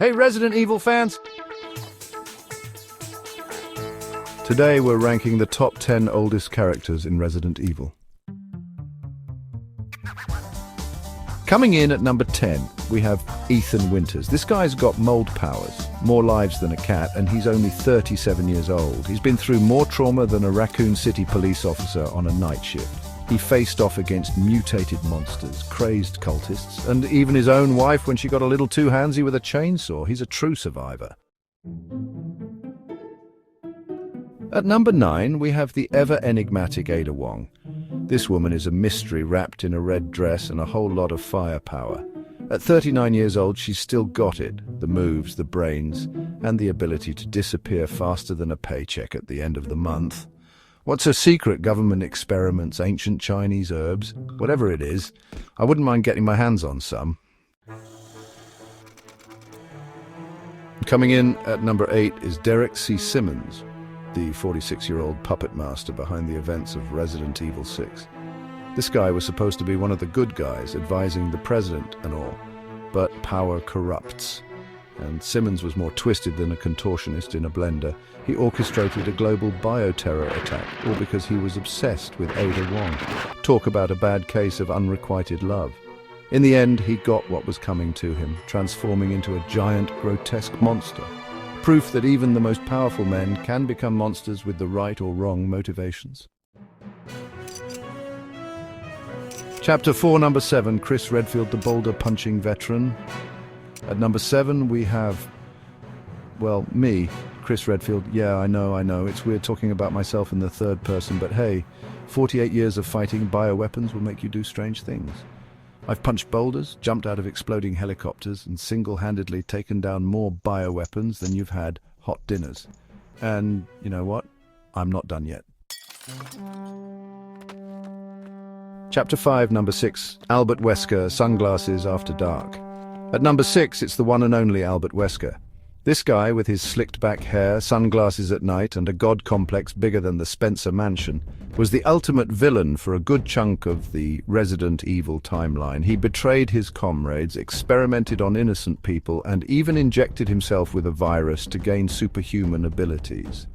Hey Resident Evil fans! Today we're ranking the top 10 oldest characters in Resident Evil. Coming in at number 10, we have Ethan Winters. This guy's got mold powers, more lives than a cat, and he's only 37 years old. He's been through more trauma than a Raccoon City police officer on a night shift. He faced off against mutated monsters, crazed cultists, and even his own wife when she got a little too handsy with a chainsaw. He's a true survivor. At number 9, we have the ever-enigmatic Ada Wong. This woman is a mystery wrapped in a red dress and a whole lot of firepower. At 39 years old, she's still got it. The moves, the brains, and the ability to disappear faster than a paycheck at the end of the month. What's her secret? Government experiments, ancient Chinese herbs, whatever it is. I wouldn't mind getting my hands on some. Coming in at number 8 is Derek C. Simmons, the 46-year-old puppet master behind the events of Resident Evil 6. This guy was supposed to be one of the good guys, advising the president and all. But power corrupts. And Simmons was more twisted than a contortionist in a blender. He orchestrated a global bioterror attack, all because he was obsessed with Ada Wong. Talk about a bad case of unrequited love. In the end, he got what was coming to him, transforming into a giant, grotesque monster. Proof that even the most powerful men can become monsters with the right or wrong motivations. Chapter 4, number 7, Chris Redfield, the boulder-punching veteran. At number 7, we have, well, me, Chris Redfield. Yeah, I know, it's weird talking about myself in the third person, but hey, 48 years of fighting bioweapons will make you do strange things. I've punched boulders, jumped out of exploding helicopters, and single-handedly taken down more bioweapons than you've had hot dinners. And you know what? I'm not done yet. Chapter 5, number 6, Albert Wesker, Sunglasses After Dark. At number 6, it's the one and only Albert Wesker. This guy, with his slicked-back hair, sunglasses at night, and a god complex bigger than the Spencer Mansion, was the ultimate villain for a good chunk of the Resident Evil timeline. He betrayed his comrades, experimented on innocent people, and even injected himself with a virus to gain superhuman abilities.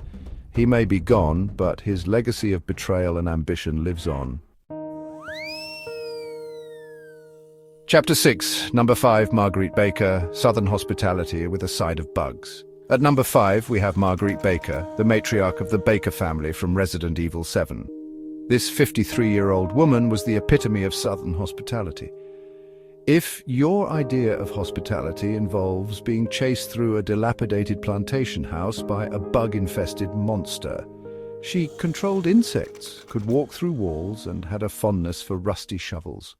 He may be gone, but his legacy of betrayal and ambition lives on. Chapter 6, number 5, Marguerite Baker, Southern Hospitality with a Side of Bugs. At number 5, we have Marguerite Baker, the matriarch of the Baker family from Resident Evil 7. This 53-year-old woman was the epitome of Southern hospitality. If your idea of hospitality involves being chased through a dilapidated plantation house by a bug-infested monster, she controlled insects, could walk through walls, and had a fondness for rusty shovels.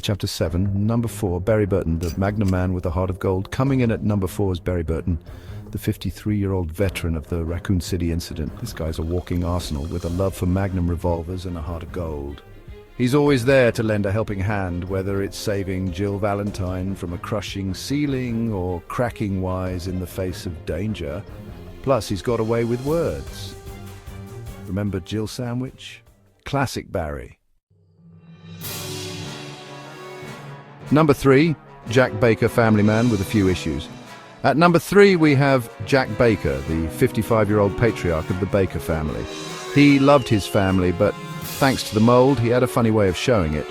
Chapter 7, number 4, Barry Burton, the Magnum Man with a Heart of Gold. Coming in at number 4 is Barry Burton, the 53-year-old veteran of the Raccoon City incident. This guy's a walking arsenal with a love for Magnum revolvers and a heart of gold. He's always there to lend a helping hand, whether it's saving Jill Valentine from a crushing ceiling or cracking wise in the face of danger. Plus, he's got away with words. Remember Jill Sandwich? Classic Barry. Number 3, Jack Baker, family man with a few issues. At number 3, we have Jack Baker, the 55-year-old patriarch of the Baker family. He loved his family, but thanks to the mold, he had a funny way of showing it.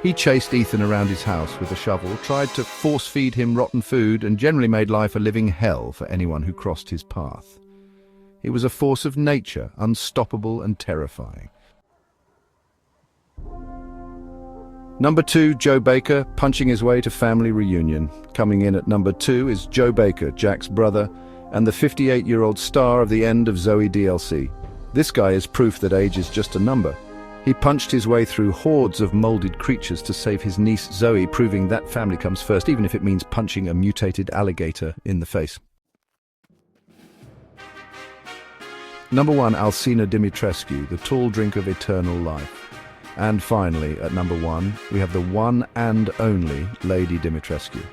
He chased Ethan around his house with a shovel, tried to force-feed him rotten food, and generally made life a living hell for anyone who crossed his path. He was a force of nature, unstoppable and terrifying. Number 2, Joe Baker, punching his way to family reunion. Coming in at number 2 is Joe Baker, Jack's brother, and the 58-year-old star of the End of Zoe DLC. This guy is proof that age is just a number. He punched his way through hordes of molded creatures to save his niece Zoe, proving that family comes first, even if it means punching a mutated alligator in the face. Number 1, Alcina Dimitrescu, the tall drink of eternal life. And finally, at number 1, we have the one and only Lady Dimitrescu.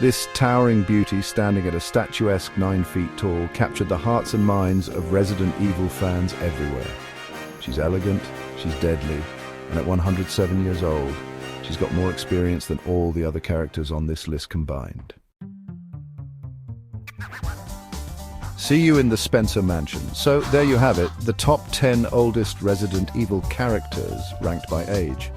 This towering beauty, standing at a statuesque 9 feet tall, captured the hearts and minds of Resident Evil fans everywhere. She's elegant, she's deadly, and at 107 years old, she's She's got more experience than all the other characters on this list combined. See you in the Spencer Mansion. So there you have it, the top 10 oldest Resident Evil characters ranked by age.